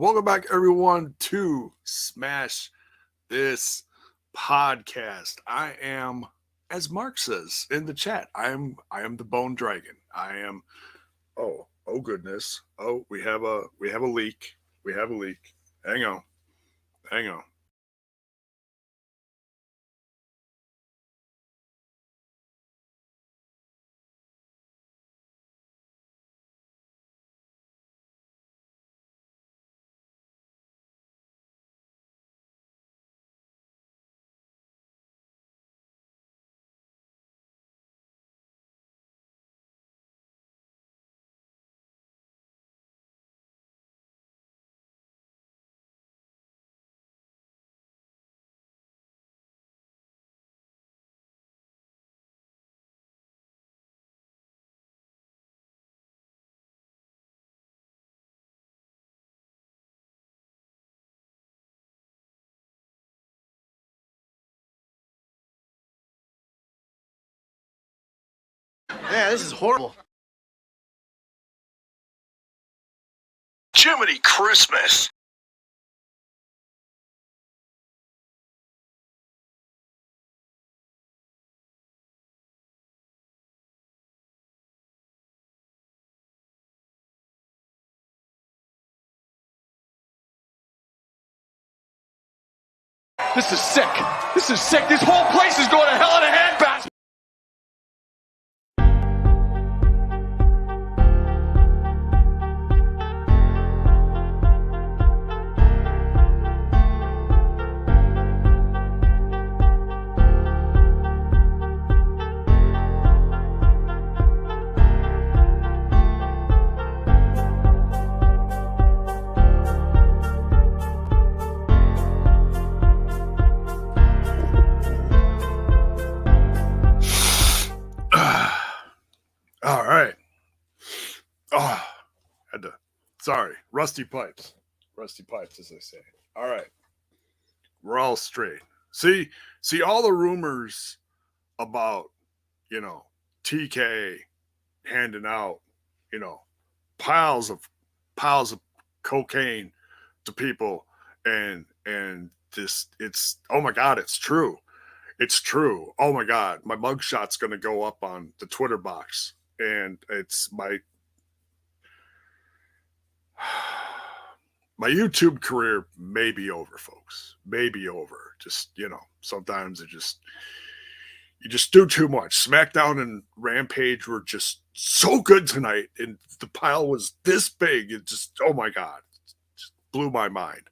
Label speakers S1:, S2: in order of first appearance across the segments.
S1: Welcome back, everyone, to Smash This Podcast. I am, as Mark says in the chat, I am the Bone Dragon. I am. Oh goodness. Oh, we have a leak. We have a leak. Hang on.
S2: Yeah, this is horrible.
S1: Jiminy Christmas.
S2: This is sick. This is sick. This whole place is going to hell in a handbasket.
S1: All right. Oh, sorry. Rusty pipes, as they say. All right. We're all straight. See all the rumors about, TK handing out, piles of cocaine to people, and this, it's, oh my God, it's true. It's true. Oh my God, my mugshot's going to go up on the Twitter box, and it's my YouTube career may be over, folks. Maybe over. Just, sometimes you just do too much. Smackdown and Rampage were just so good tonight, and the pile was this big. It just, oh my God, it just blew my mind.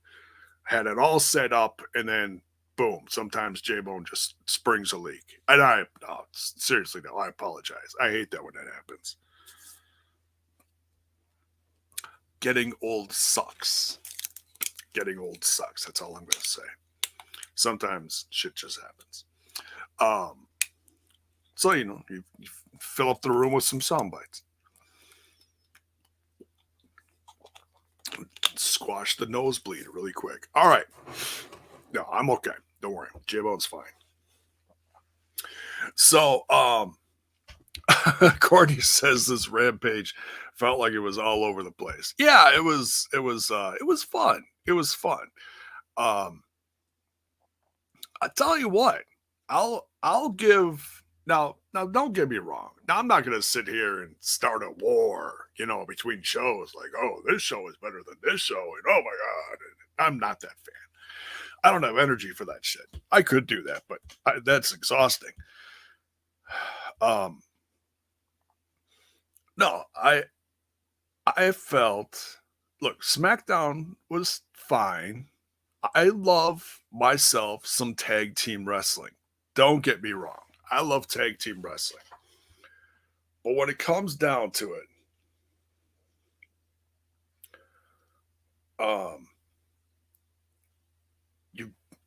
S1: Had it all set up, and then boom, sometimes J-Bone just springs a leak. And seriously, no, I apologize. I hate that when that happens. Getting old sucks. That's all I'm going to say. Sometimes shit just happens. So, you fill up the room with some sound bites. Squash the nosebleed really quick. All right. No, I'm okay. Don't worry. J-Bone's fine. So, Courtney says this Rampage felt like it was all over the place. Yeah, it was fun. It was fun. I tell you what, I'll give now don't get me wrong. Now I'm not gonna sit here and start a war, between shows like, oh, this show is better than this show, and oh my God. I'm not that fan. I don't have energy for that shit. I could do that, but that's exhausting. No, I felt, look, SmackDown was fine. I love myself some tag team wrestling. Don't get me wrong. I love tag team wrestling. But when it comes down to it,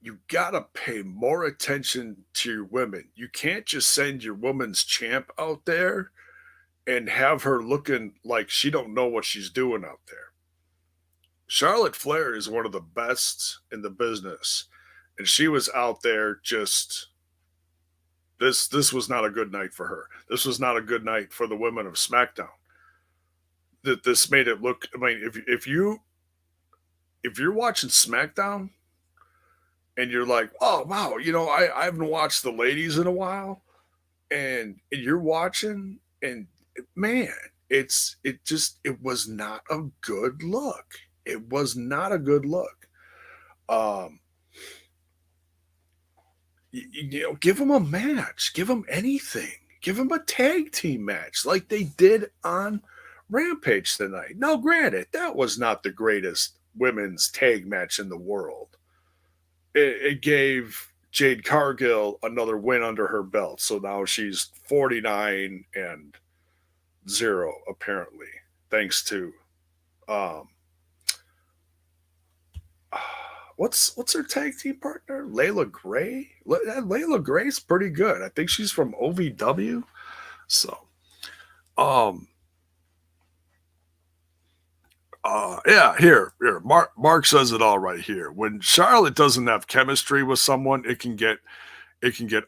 S1: you gotta pay more attention to your women. You can't just send your woman's champ out there and have her looking like she don't know what she's doing out there. Charlotte Flair is one of the best in the business, and she was out there just. This was not a good night for her. This was not a good night for the women of SmackDown. That this made it look. I mean, if if you're watching SmackDown and you're like, oh wow, I haven't watched the ladies in a while, and you're watching, and man, it was not a good look. It was not a good look. Um, give them a match, give them anything, give them a tag team match like they did on Rampage tonight. Now, granted, that was not the greatest women's tag match in the world. It gave Jade Cargill another win under her belt, so now she's 49-0 apparently, thanks to um, what's her tag team partner? Layla Gray? Layla Gray's pretty good. I think she's from OVW. So, um, yeah, here. Mark says it all right here. When Charlotte doesn't have chemistry with someone, it can get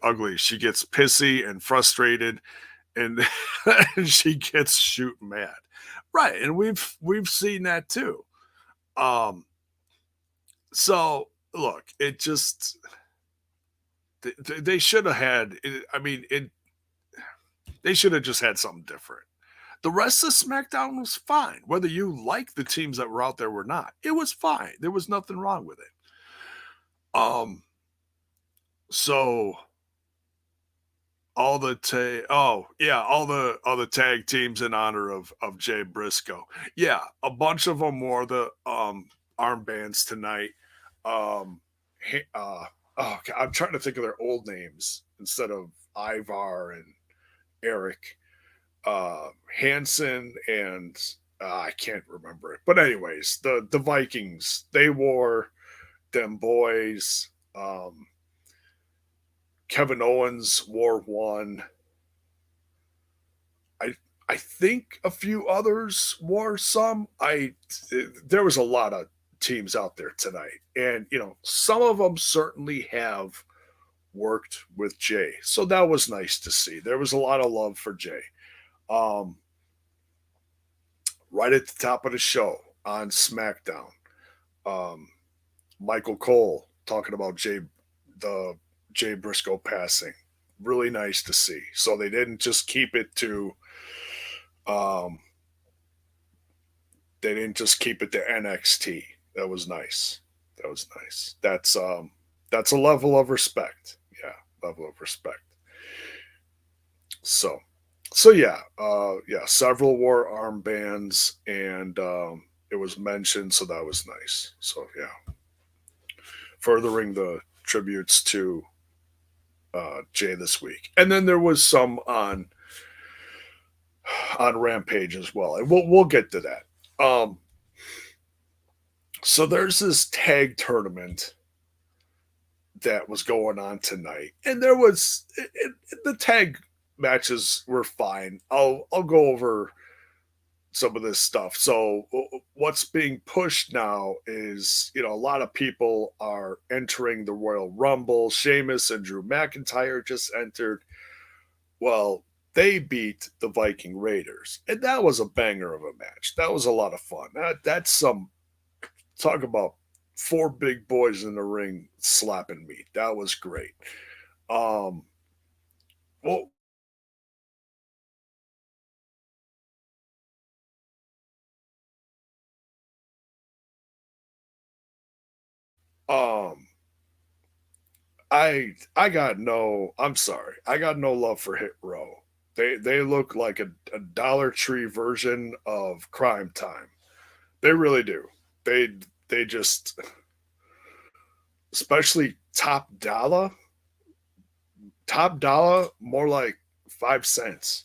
S1: ugly. She gets pissy and frustrated, and, and she gets shoot mad. Right, and we've seen that too. Um, so look, it just they should have had. I mean, they should have just had something different. The rest of SmackDown was fine, whether you like the teams that were out there or not. It was fine. There was nothing wrong with it. So all the tag teams in honor of Jay Briscoe. Yeah, a bunch of them wore the armbands tonight. Um, I'm trying to think of their old names instead of Ivar and Eric. Hanson and I can't remember it. But anyways, the Vikings, they wore them boys. Kevin Owens wore one. I think a few others wore some. There was a lot of teams out there tonight, and some of them certainly have worked with Jay, so that was nice to see. There was a lot of love for Jay. Um, right at the top of the show on SmackDown, um, Michael Cole talking about Jay Briscoe passing. Really nice to see. So they didn't just keep it to um, NXT. That was nice. That was nice. That's a level of respect. Yeah, level of respect. So yeah, several wore armbands, and it was mentioned, so that was nice. So yeah, furthering the tributes to Jay this week, and then there was some on Rampage as well, and we'll get to that. So there's this tag tournament that was going on tonight, and there was the tag matches were fine. I'll go over some of this stuff. So what's being pushed now is, a lot of people are entering the Royal Rumble. Sheamus and Drew McIntyre just entered. Well, they beat the Viking Raiders, and that was a banger of a match. That was a lot of fun. That's some talk about four big boys in the ring slapping meat. That was great. Well, um, I'm sorry. I got no love for Hit Row. They look like a Dollar Tree version of Crime Time. They really do. They just, especially Top Dollar, more like 5 cents.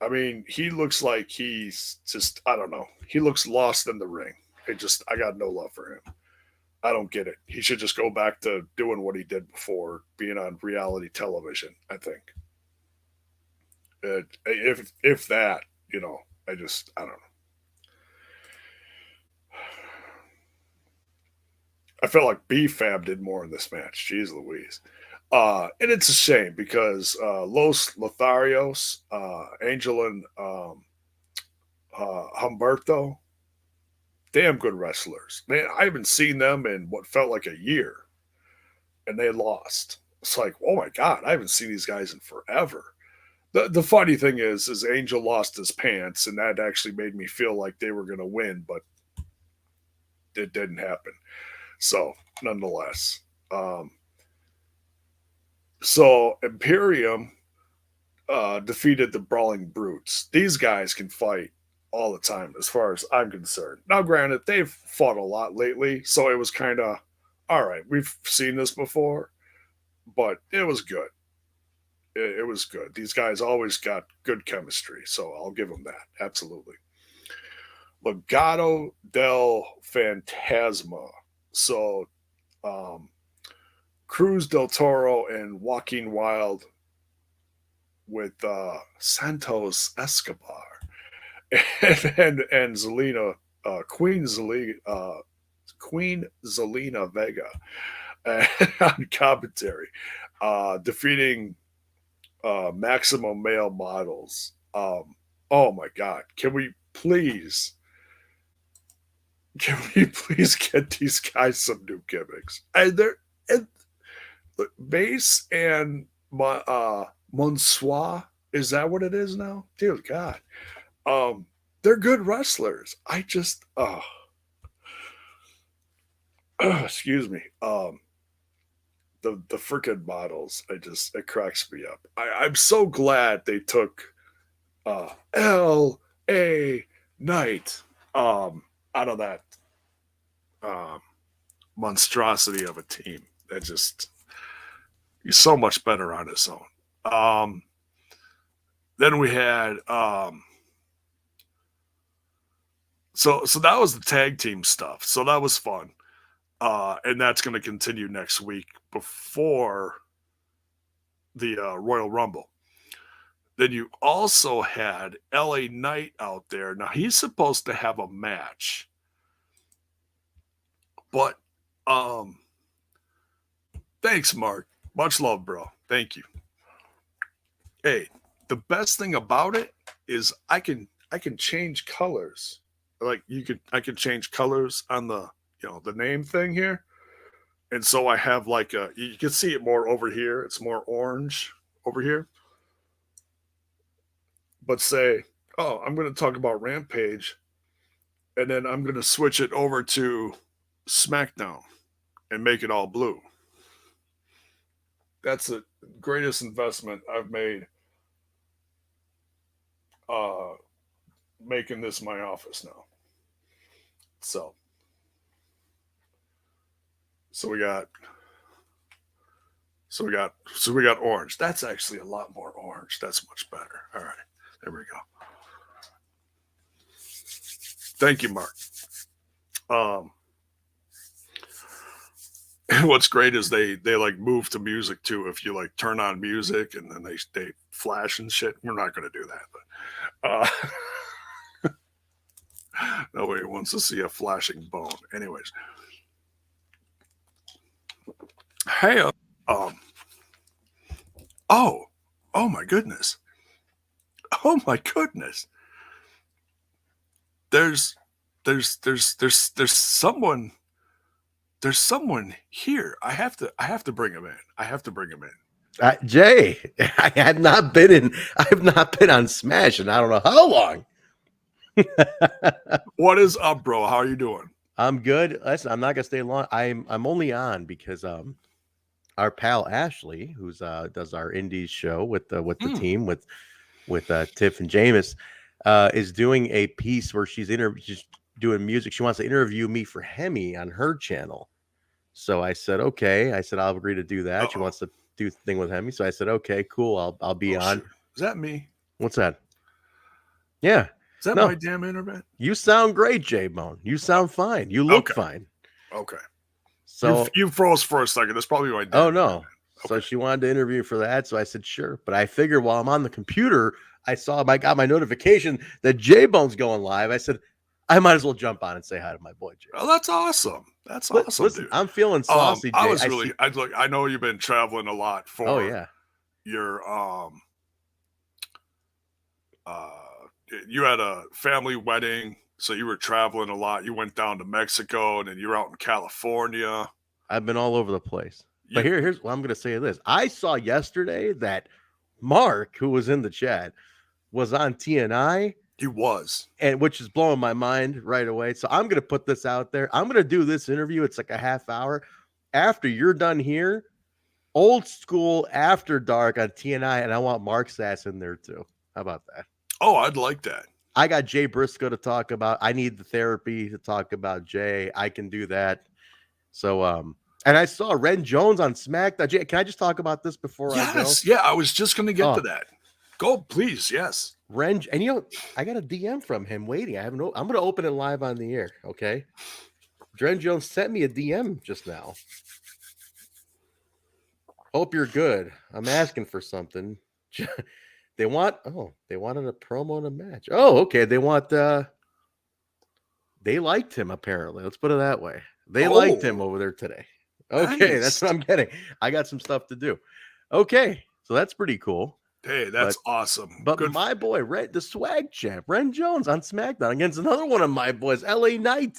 S1: I mean, he looks like he's just, I don't know. He looks lost in the ring. I got no love for him. I don't get it. He should just go back to doing what he did before, being on reality television, I think. If that, I don't know. I felt like B-Fab did more in this match. Jeez Louise. And it's a shame because Los Lotharios, Angel and Humberto, damn good wrestlers. Man, I haven't seen them in what felt like a year, and they lost. It's like, oh my god, I haven't seen these guys in forever. The funny thing is Angel lost his pants, and that actually made me feel like they were going to win, but it didn't happen. So, nonetheless, so Imperium defeated the Brawling Brutes. These guys can fight all the time, as far as I'm concerned. Now, granted, they've fought a lot lately, so it was kind of all right. We've seen this before, but it was good. It was good. These guys always got good chemistry, so I'll give them that. Absolutely. Legado del Fantasma. So, Cruz del Toro and Joaquin Wild with Santos Escobar and Zelina, Queen Zelina Vega on commentary, defeating Maximum Male Models. Oh my God! Can we please get these guys some new gimmicks? And look, Mace and Monsoir, is that what it is now? Dear God. They're good wrestlers. I just excuse me. The freaking models, it cracks me up. I'm so glad they took L.A. Knight out of that monstrosity of a team. That just, he's so much better on his own. Then we had so that was the tag team stuff. So that was fun. And that's going to continue next week before the Royal Rumble. Then you also had LA Knight out there. Now he's supposed to have a match, but thanks, Mark. Much love, bro. Thank you. Hey, the best thing about it is I can change colors. Like I can change colors on the the name thing here. And so I have like you can see it more over here. It's more orange over here. But say, oh, I'm going to talk about Rampage, and then I'm going to switch it over to Smackdown and make it all blue. That's the greatest investment I've made making this my office now. So we got orange. That's actually a lot more orange. That's much better. All right. There we go. Thank you, Mark. What's great is they like move to music too. If you like turn on music and then they flash and shit. We're not going to do that, but nobody wants to see a flashing bone. Anyways, hey, oh my goodness. Oh my goodness. There's someone here. I have to bring him in.
S3: Jay, I have not been on Smash and I don't know how long.
S1: What is up, bro? How are you doing?
S3: I'm good. Listen, I'm not gonna stay long. I'm only on because our pal Ashley, who's does our indies show with the team with Tiff and Jameis, is doing a piece where she's doing music. She wants to interview me for Hemi on her channel. So I said, okay. I said, I'll agree to do that. She wants to do the thing with Hemi. So I said, okay, cool. I'll be on.
S1: Sure. Is that me?
S3: What's that? Yeah.
S1: Is that my damn internet?
S3: You sound great, J-Bone. You sound fine. You look fine.
S1: Okay.
S3: So
S1: you froze for a second. That's probably my damn
S3: Oh, no.
S1: internet. Okay.
S3: So she wanted to interview for that. So I said, sure. But I figured while I'm on the computer, I got my notification that J-Bone's going live. I said, I might as well jump on and say hi to my boy, Jay.
S1: Oh, that's awesome. That's awesome.
S3: Listen,
S1: dude.
S3: I'm feeling saucy, Jay.
S1: I know you've been traveling a lot for your you had a family wedding So you were traveling a lot. You went down to Mexico, and then you're out in California.
S3: I've been all over the place. But
S1: You-
S3: here's what I'm going to say this. I saw yesterday that Mark, who was in the chat, was on TNI,
S1: He was.
S3: and which is blowing my mind right away. So I'm going to put this out there. I'm going to do this interview. It's like a half hour. After you're done here, old school after dark on TNI, and I want Mark Sass in there too. How about that?
S1: Oh, I'd like that.
S3: I got Jay Briscoe to talk about. I need the therapy to talk about Jay. I can do that. So, and I saw Ren Jones on SmackDown. Jay, can I just talk about this before I go?
S1: Yes. Yeah, I was just going to get to that. Go, please. Yes.
S3: Ren, and I got a DM from him waiting. I'm going to open it live on the air. Okay. Ren Jones sent me a DM just now. Hope you're good. I'm asking for something. They wanted a promo and a match. Oh, okay. They liked him, apparently. Let's put it that way. They liked him over there today. Okay,
S1: Nice.
S3: That's what I'm getting. I got some stuff to do. Okay, so that's pretty cool.
S1: Hey, that's awesome.
S3: But my boy, the swag champ, Ren Jones on SmackDown against another one of my boys, LA Knight.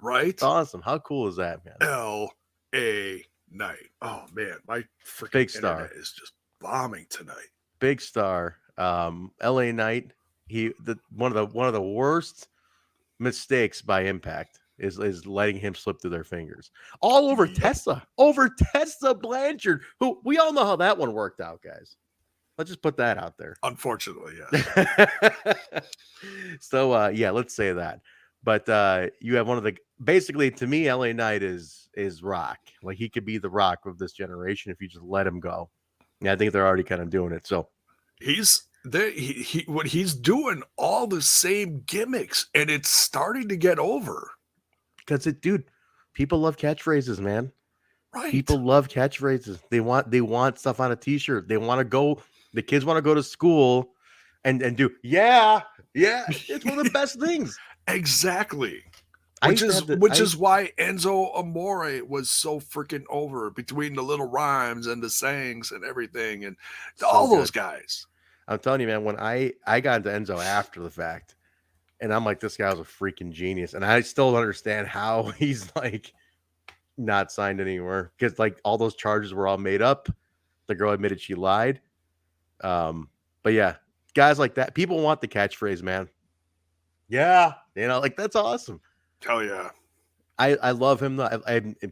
S1: Right?
S3: It's awesome. How cool is that, man?
S1: LA Knight. Oh man, my freaking
S3: Big star
S1: internet is just bombing tonight.
S3: Big star. LA Knight. One of the worst mistakes by Impact is letting him slip through their fingers. All over Tessa. Over Tessa Blanchard, who we all know how that one worked out, guys. Let's just put that out there.
S1: Unfortunately, yes.
S3: So yeah, let's say that. But you have one of the basically to me, LA Knight is Rock. Like he could be the Rock of this generation if you just let him go. Yeah, I think they're already kind of doing it. So
S1: he's there. What he's doing all the same gimmicks, and it's starting to get over.
S3: Because dude, people love catchphrases, man.
S1: Right.
S3: People love catchphrases. They want stuff on a t-shirt. They want to go. The kids want to go to school and do yeah. It's one of the best things.
S1: Exactly. Which is why Enzo Amore was so freaking over between the little rhymes and the sayings and everything and all those guys.
S3: I'm telling you, man, when I got into Enzo after the fact, and I'm like, this guy was a freaking genius. And I still don't understand how he's like not signed anywhere because like all those charges were all made up. The girl admitted she lied. But yeah, guys like that, people want the catchphrase, man. Yeah, like that's awesome.
S1: Hell yeah.
S3: I love him.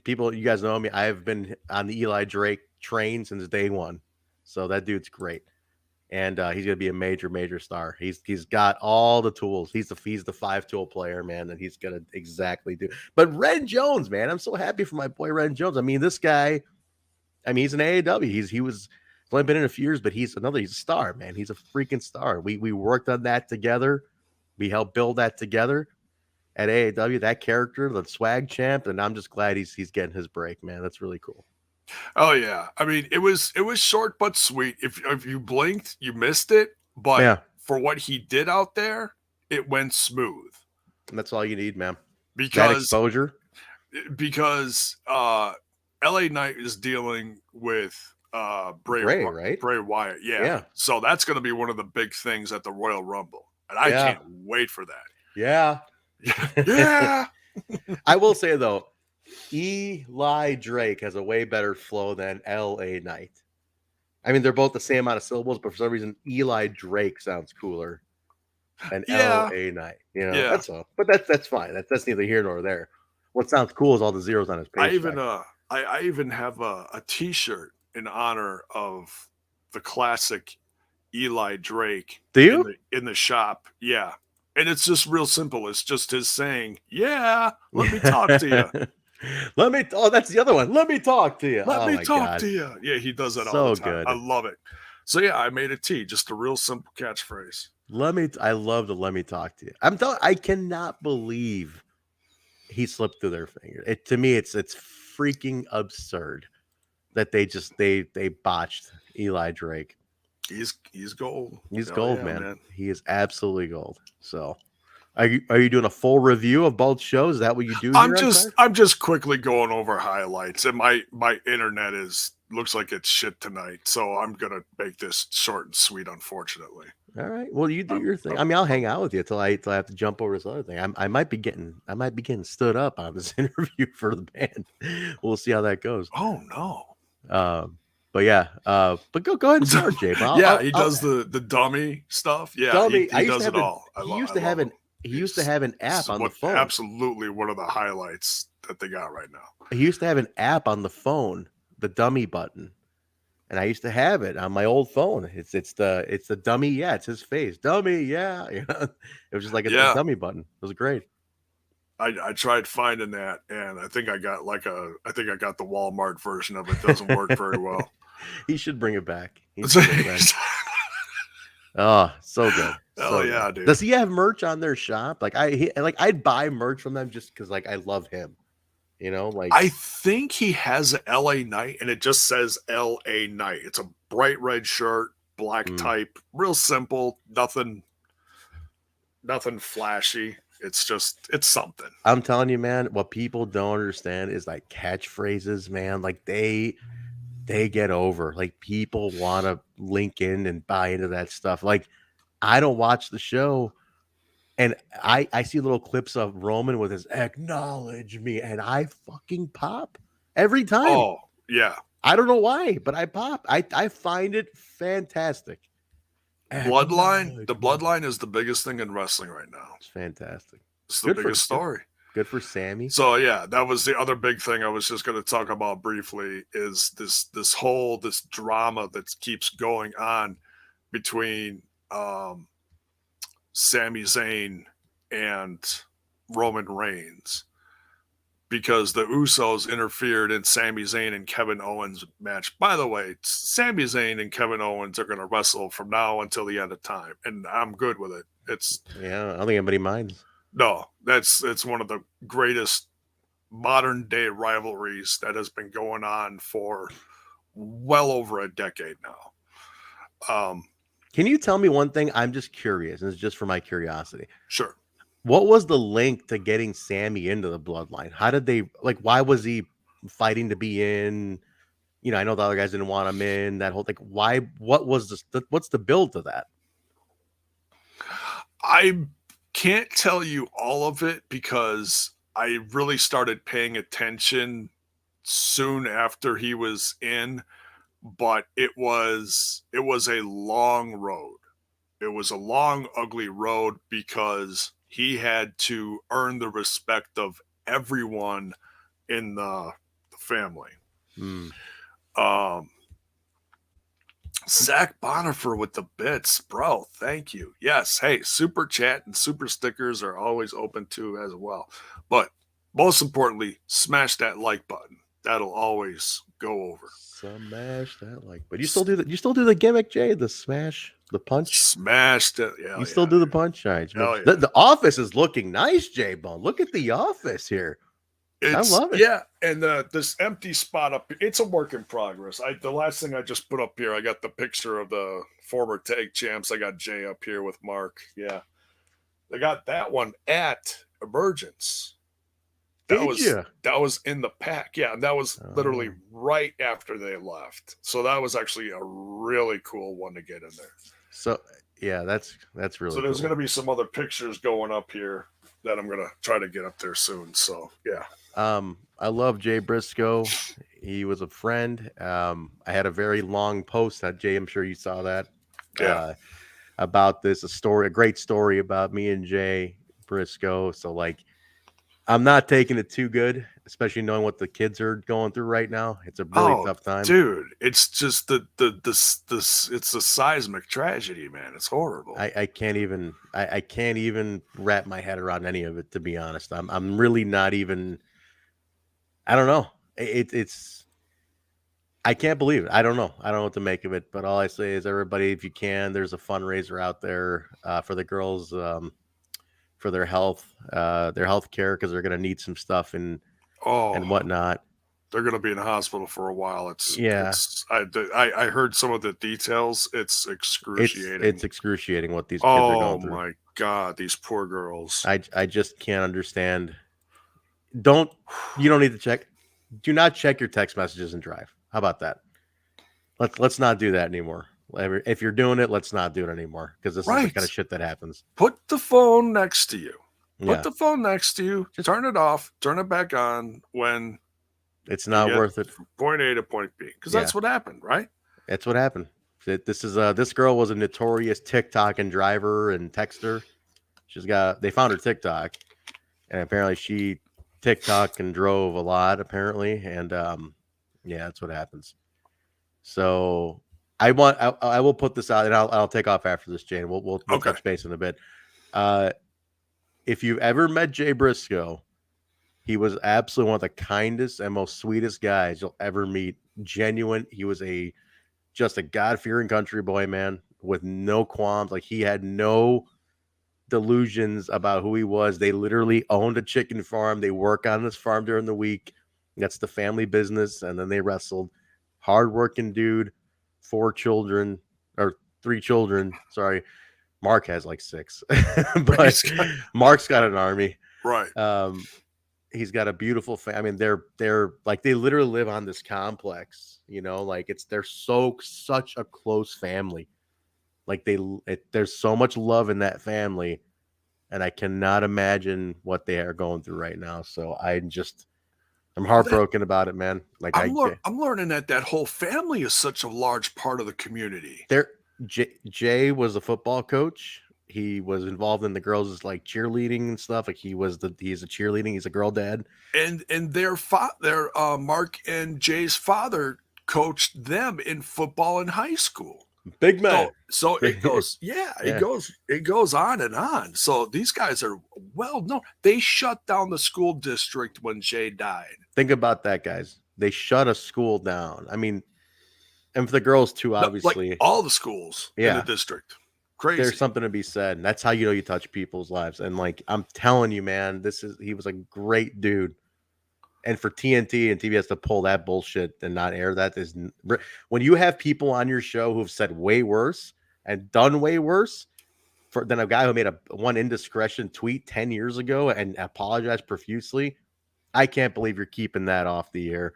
S3: People, you guys know me. I've been on the Eli Drake train since day one. So that dude's great. And he's gonna be a major star. He's got all the tools. He's the 5-tool player, man, and he's gonna exactly do. But Ren Jones, man, I'm so happy for my boy Ren Jones. I mean, this guy, he's an AAW. He's only been in a few years, but he's a star, man. He's a freaking star. We worked on that together. We helped build that together at AAW. That character, the swag champ, and I'm just glad he's getting his break, man. That's really cool.
S1: Oh yeah, I mean it was short but sweet. If you blinked, you missed it. But for what he did out there, it went smooth.
S3: And that's all you need, man.
S1: Because
S3: that exposure.
S1: Because LA Knight is dealing with Bray,
S3: right?
S1: Bray Wyatt. Yeah. So that's going to be one of the big things at the Royal Rumble, and I can't wait for that.
S3: Yeah.
S1: Yeah.
S3: I will say though, Eli Drake has a way better flow than LA Knight. I mean, they're both the same amount of syllables, but for some reason, Eli Drake sounds cooler than LA Knight. That's all. But that's fine. That's neither here nor there. What sounds cool is all the zeros on his page.
S1: I even have a T-shirt in honor of the classic Eli Drake.
S3: Do you?
S1: In the shop? Yeah. And it's just real simple. It's just his saying, "Yeah, let me talk to you."
S3: That's the other one. Let me talk to you.
S1: Let me talk to you. Yeah, he does that all the time. Good. I love it. So yeah, I made a T, just a real simple catchphrase.
S3: I love the "let me talk to you." I cannot believe he slipped through their finger. To me, it's freaking absurd that they botched Eli Drake.
S1: He's gold.
S3: He's gold, man. He is absolutely gold. So Are you doing a full review of both shows? Is that what you do here on Card?
S1: I'm just quickly going over highlights, and my internet looks like it's shit tonight, so I'm gonna make this short and sweet, unfortunately.
S3: All right. Well, you do your thing. I mean, I'll hang out with you till I have to jump over this other thing. I might be getting stood up on this interview for the band. We'll see how that goes.
S1: Oh no.
S3: But yeah. But go ahead and start, Jay.
S1: Yeah, he does the dummy stuff. Yeah,
S3: dummy.
S1: he does it all.
S3: He used to have an app on the phone.
S1: Absolutely one of the highlights that they got right now.
S3: He used to have an app on the phone, the dummy button. And I used to have it on my old phone. It's the dummy, yeah, it's his face. Dummy, yeah. You know? It was just like a dummy button. It was great.
S1: I tried finding that, and I think I got the Walmart version of it. Doesn't work very well.
S3: He should bring it back. Oh, so good.
S1: Hell yeah, dude.
S3: Does he have merch on their shop? Like I'd buy merch from them just because like I love him. You know, like
S1: I think he has an LA Knight, and it just says LA Knight. It's a bright red shirt, black type, real simple, nothing flashy. It's something.
S3: I'm telling you, man, what people don't understand is like catchphrases, man. Like they get over. Like people want to link in and buy into that stuff. Like I don't watch the show. And I see little clips of Roman with his acknowledge me, and I fucking pop every time.
S1: Oh, yeah.
S3: I don't know why, but I pop. I find it fantastic.
S1: Bloodline. The Bloodline is the biggest thing in wrestling right now.
S3: It's fantastic.
S1: It's the biggest story.
S3: Good for Sammy.
S1: So yeah, that was the other big thing I was just going to talk about briefly is this whole drama that keeps going on between Sami Zayn and Roman Reigns, because the Usos interfered in Sami Zayn and Kevin Owens match. By the way, Sami Zayn and Kevin Owens are going to wrestle from now until the end of time, and I'm good with it.
S3: I don't think anybody minds.
S1: No, it's one of the greatest modern day rivalries that has been going on for well over a decade now.
S3: Can you tell me one thing? I'm just curious, and it's just for my curiosity.
S1: Sure.
S3: What was the link to getting Sammy into the Bloodline? How did they why was he fighting to be in? You know, I know the other guys didn't want him in. That whole thing. Why? What was what's the build to that?
S1: I can't tell you all of it because I really started paying attention soon after he was in. But it was a long road. It was a long, ugly road because he had to earn the respect of everyone in the family. Zach Bonifer with the bits, bro. Thank you. Yes. Hey, super chat and super stickers are always open too as well. But most importantly, smash that like button. That'll always go over.
S3: Smash that like. But you still do the gimmick, Jay? The smash, the punch?
S1: Smashed it. Yeah.
S3: You still do the punch? All right.
S1: Yeah.
S3: The office is looking nice, Jay Bone. Look at the office here. I love it.
S1: Yeah, and this empty spot up, it's a work in progress. The last thing I just put up here, I got the picture of the former tag champs. I got Jay up here with Mark. Yeah. They got that one at Emergence. That was in the pack. Yeah, and that was literally right after they left. So that was actually a really cool one to get in there.
S3: So yeah, that's really.
S1: So there's going to be some other pictures going up here that I'm going to try to get up there soon. So yeah.
S3: I love Jay Briscoe. He was a friend. I had a very long post that Jay, I'm sure you saw that.
S1: Yeah.
S3: About this, a great story about me and Jay Briscoe. So like, I'm not taking it too good, especially knowing what the kids are going through right now. It's a really tough time,
S1: dude. It's just it's a seismic tragedy, man. It's horrible.
S3: I can't even wrap my head around any of it, to be honest. I'm really not even. I don't know. It's. I can't believe it. I don't know. I don't know what to make of it. But all I say is, everybody, if you can, there's a fundraiser out there for the girls. For their health care, because they're going to need some stuff and whatnot.
S1: They're going to be in the hospital for a while. I heard some of the details. It's excruciating.
S3: It's excruciating what these kids are going through.
S1: Oh my God, these poor girls.
S3: I just can't understand. You don't need to check. Do not check your text messages and drive. How about that? Let's not do that anymore. If you're doing it, let's not do it anymore, because this is the kind of shit that happens.
S1: Put the phone next to you.
S3: Yeah.
S1: Put the phone next to you. Just turn it off. Turn it back on when
S3: it's not worth it.
S1: From point A to point B, because that's what happened, right?
S3: That's what happened. This girl was a notorious TikTok and driver and texter. They found her TikTok, and apparently she TikTok and drove a lot, apparently, and that's what happens. So I will put this out, and I'll take off after this, Jane. We'll touch base in a bit. If you've ever met Jay Briscoe, he was absolutely one of the kindest and most sweetest guys you'll ever meet. Genuine. He was just a God-fearing country boy, man, with no qualms. Like, he had no delusions about who he was. They literally owned a chicken farm. They work on this farm during the week. That's the family business. And then they wrestled. Hardworking dude, 3 children. Sorry. Mark has like 6, but Mark's got an army.
S1: Right.
S3: He's got a beautiful family. I mean, they're like, they literally live on this complex, like they're such a close family. Like there's so much love in that family, and I cannot imagine what they are going through right now. So I'm heartbroken about it, man. Like I'm
S1: learning that whole family is such a large part of the community.
S3: Jay was a football coach. He was involved in the girls' like cheerleading and stuff. Like he's a cheerleading. He's a girl dad.
S1: And their Mark and Jay's father coached them in football in high school.
S3: Big man.
S1: So it goes, it goes on and on. So these guys are well known. They shut down the school district when Jay died.
S3: Think about that, guys. They shut a school down. I mean, and for the girls too, obviously.
S1: Like all the schools in the district. Crazy.
S3: There's something to be said. And that's how you touch people's lives. And like, I'm telling you, man, he was a great dude. And for TNT and TBS to pull that bullshit and not air that is, when you have people on your show who've said way worse and done way worse than a guy who made one indiscretion tweet 10 years ago and apologized profusely, I can't believe you're keeping that off the air.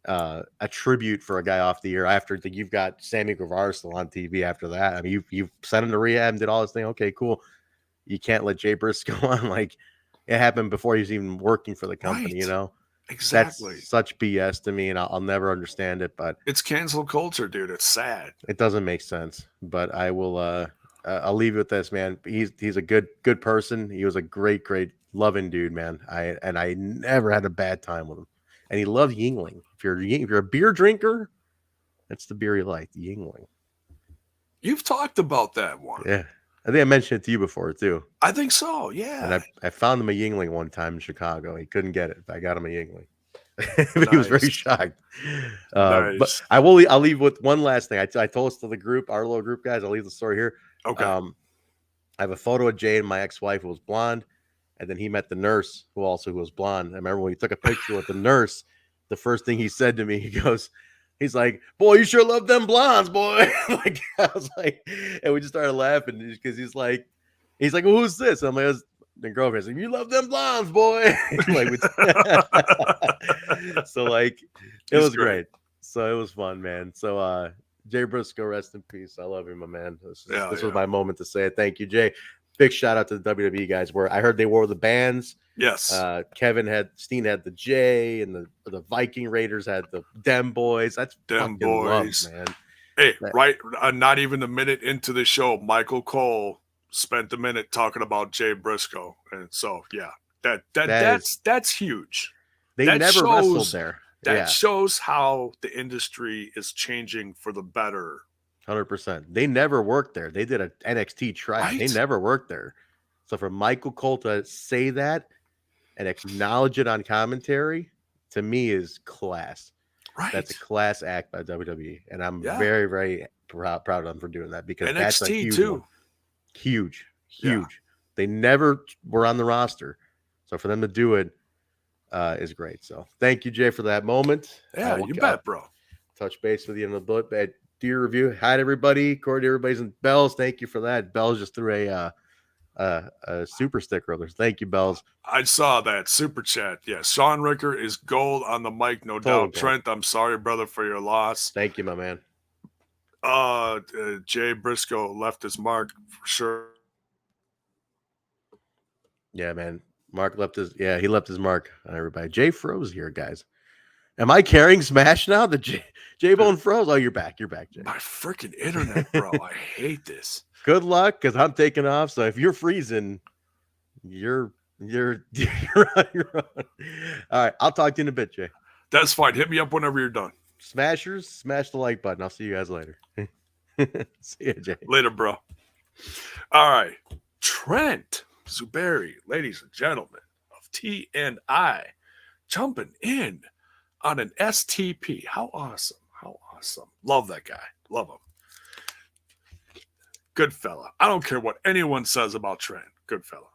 S3: A tribute for a guy off the air after you've got Sammy Guevara still on TV after that. I mean, you've sent him to rehab and did all this thing. Okay, cool. You can't let Jay Briscoe on. Like, it happened before he's even working for the company,
S1: Exactly.
S3: That's such BS to me, and I'll never understand it. But
S1: it's cancel culture, dude. It's sad.
S3: It doesn't make sense. But I will. I'll leave you with this, man. He's a good person. He was a great loving dude, man. I never had a bad time with him. And he loved Yingling. If you're a beer drinker, that's the beer you like, the Yingling.
S1: You've talked about that one.
S3: Yeah. I think I mentioned it to you before, too.
S1: I think so, yeah.
S3: And I found him a Yingling one time in Chicago. He couldn't get it. I got him a Yingling. But he was very shocked. But I'll leave with one last thing. I told us to the group, our little group, guys. I'll leave the story here.
S1: Okay.
S3: I have a photo of Jay and my ex-wife who was blonde. And then he met the nurse who was blonde. I remember when he took a picture with the nurse, the first thing he said to me, he's like, boy, you sure love them blondes, boy. Like, I was like, and we just started laughing because he's like, well, who's this? And I'm like, the girlfriend's like, you love them blondes, boy. So like, it was great. So it was fun, man. So Jay Briscoe, rest in peace. I love you, my man. This was my moment to say it. Thank you, Jay. Big shout out to the WWE guys. Where I heard they wore the bands.
S1: Yes.
S3: Steen had the J, and the Viking Raiders had the Dem Boys. That's
S1: Dem Boys,
S3: love, man.
S1: Hey, right? Not even a minute into the show, Michael Cole spent a minute talking about Jay Briscoe, and so yeah, that's huge.
S3: They never wrestled there.
S1: That shows how the industry is changing for the better.
S3: 100%. They never worked there. They did an NXT tryout. Right? They never worked there. So for Michael Cole to say that and acknowledge it on commentary, to me, is class.
S1: Right.
S3: That's a class act by WWE, and I'm very, very proud of them for doing that, because
S1: NXT
S3: that's a huge
S1: too.
S3: One. Huge. Yeah. They never were on the roster, so for them to do it is great. So thank you, Jay, for that moment.
S1: Yeah, you bet, bro.
S3: Touch base with you in a bit. Deer review. Hi to everybody. Corey, everybody's in Bells. Thank you for that. Bells just threw a a super sticker. Thank you, Bells.
S1: I saw that super chat. Yeah, Sean Ricker is gold on the mic, no
S3: Total
S1: doubt.
S3: gold.
S1: Trent, I'm sorry, brother, for your loss.
S3: Thank you, my man.
S1: Jay Briscoe left his mark for sure.
S3: Yeah, man. Mark left his he left his mark on everybody. Jay froze here, guys. Am I carrying Smash now? The J Bone froze. Oh, you're back. You're back, Jay.
S1: My freaking internet, bro. I hate this.
S3: Good luck, because I'm taking off. So if you're freezing, you're on your own. All right, I'll talk to you in a bit, Jay.
S1: That's fine. Hit me up whenever you're done.
S3: Smashers, smash the like button. I'll see you guys later. See you, Jay.
S1: Later, bro. All right. Trent Zuberi, ladies and gentlemen of TNI, jumping in on an STP. How awesome. How awesome. Love that guy. Love him. Good fella. I don't care what anyone says about Trent. Good fella.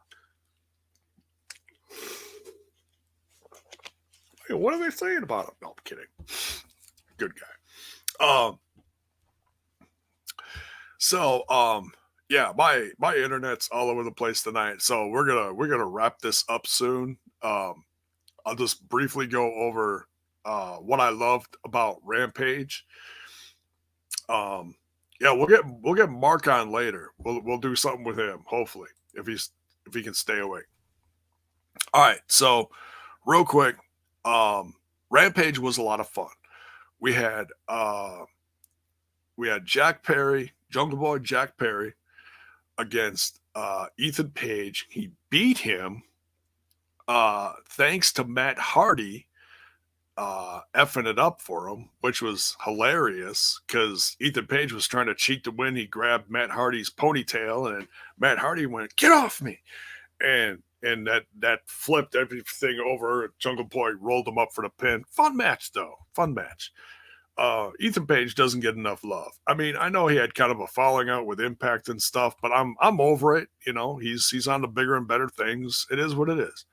S1: Hey, what are they saying about him? No, I'm kidding. Good guy. Yeah, my internet's all over the place tonight. So we're gonna wrap this up soon. I'll just briefly go over what I loved about Rampage. Yeah, we'll get Mark on later. We'll do something with him, hopefully, if he can stay awake. All right, so real quick, Rampage was a lot of fun. We had Jack Perry, Jungle Boy Jack Perry, against Ethan Page. He beat him thanks to Matt Hardy effing it up for him, which was hilarious because Ethan Page was trying to cheat to win. He grabbed Matt Hardy's ponytail and Matt Hardy went, "Get off me!" And that flipped everything over. Jungle Boy rolled him up for the pin. Fun match though. Fun match. Ethan Page doesn't get enough love. I mean, I know he had kind of a falling out with Impact and stuff, but I'm over it. You know, he's on the bigger and better things. It is what it is.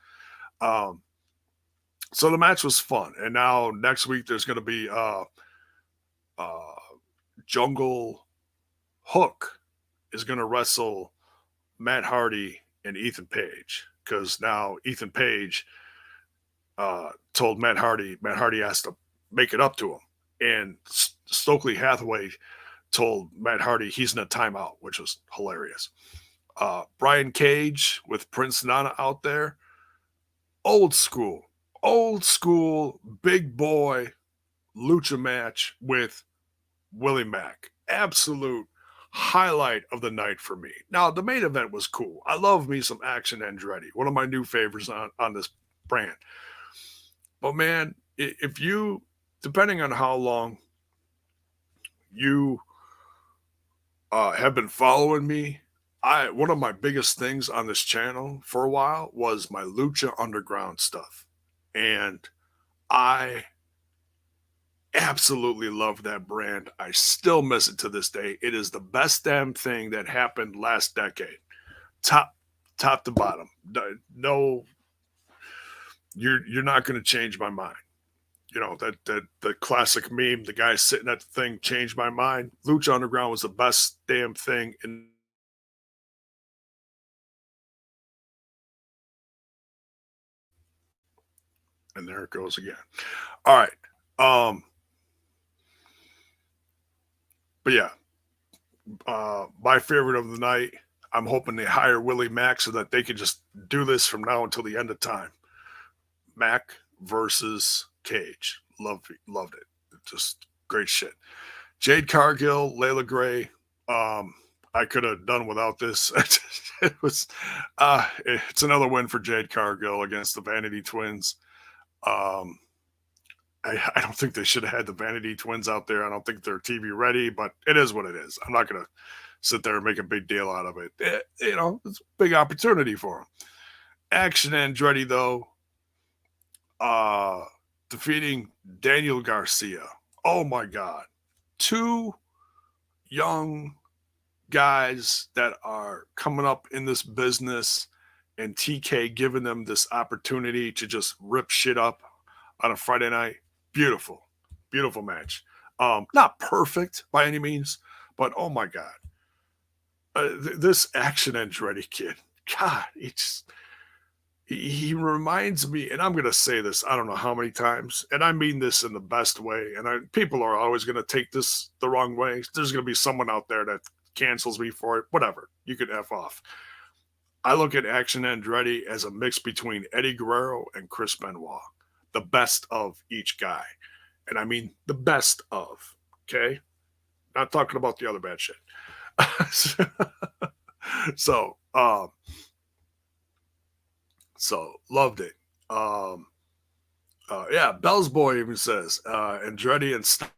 S1: So the match was fun, and now next week there's going to be Jungle Hook is going to wrestle Matt Hardy and Ethan Page because now Ethan Page told Matt Hardy has to make it up to him. And Stokely Hathaway told Matt Hardy he's in a timeout, which was hilarious. Brian Cage with Prince Nana out there. Old school, big boy lucha match with Willie Mack. Absolute highlight of the night for me. Now, the main event was cool. I love me some Action Andretti, one of my new favorites on this brand. But man, if you, depending on how long you have been following me, one of my biggest things on this channel for a while was my Lucha Underground stuff. And I absolutely love that brand. I still miss it to this day. It is the best damn thing that happened last decade. Top to bottom. No, you're not going to change my mind. You know, that the classic meme, the guy sitting at the thing changed my mind. Lucha Underground was the best damn thing in and there it goes again. All right. But yeah. My favorite of the night, I'm hoping they hire Willie Mack so that they can just do this from now until the end of time. Mack versus Cage. Loved it. Just great shit. Jade Cargill, Layla Gray. I could have done without this. It's another win for Jade Cargill against the Vanity Twins. I don't think they should have had the Vanity Twins out there. I don't think they're TV ready, but it is what it is. I'm not going to sit there and make a big deal out of it. It's a big opportunity for them. Action Andretti, though, defeating Daniel Garcia. Oh, my God. Two young guys that are coming up in this business and TK giving them this opportunity to just rip shit up on a Friday night. Beautiful match. Not perfect by any means, but oh my God. This Action Andretti kid God, he reminds me, and I'm going to say this, I don't know how many times, and I mean this in the best way, and people are always going to take this the wrong way. There's going to be someone out there that cancels me for it, whatever. You can F off. I look at Action Andretti as a mix between Eddie Guerrero and Chris Benoit, the best of each guy. And I mean the best of, okay? Not talking about the other bad shit. So loved it. Yeah, Bell's Boy even says Andretti and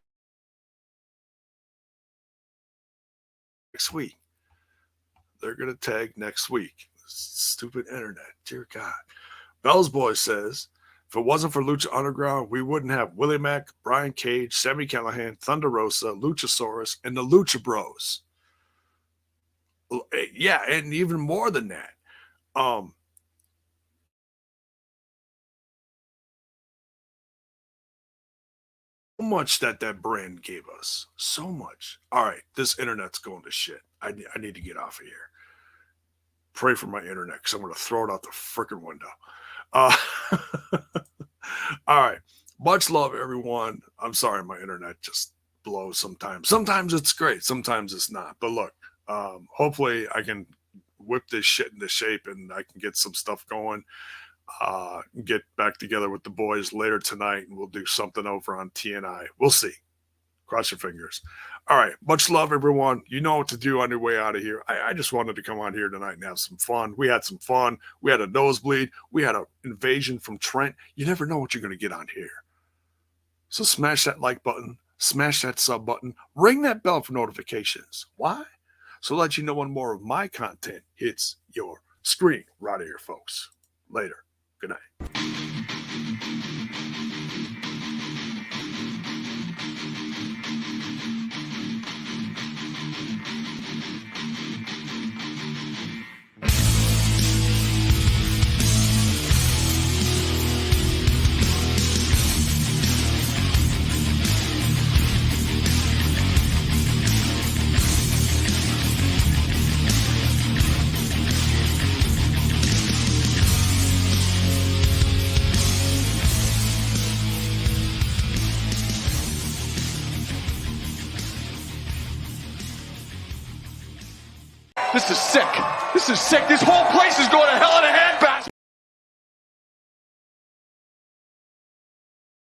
S1: next week. They're gonna tag next week. Stupid internet, dear God. Bell's Boy says, if it wasn't for Lucha Underground, we wouldn't have Willie Mack, Brian Cage, Sammy Callahan, Thunder Rosa, Luchasaurus, and the Lucha Bros. Yeah, and even more than that. So much that brand gave us. So much. All right, this internet's going to shit. I need to get off of here. Pray for my internet because I'm going to throw it out the freaking window. All right. Much love, everyone. I'm sorry my internet just blows sometimes. Sometimes it's great. Sometimes it's not. But look, hopefully I can whip this shit into shape and I can get some stuff going. Get back together with the boys later tonight and we'll do something over on TNI. We'll see. Cross your fingers. All right. Much love, everyone. You know what to do on your way out of here. I just wanted to come on here tonight and have some fun. We had some fun. We had a nosebleed. We had an invasion from Trent. You never know what you're going to get on here. So smash that like button. Smash that sub button. Ring that bell for notifications. Why? So let you know when more of my content hits your screen. Right here, folks. Later. Good night.
S2: This is sick. This is sick. This whole place is going to hell in a handbasket.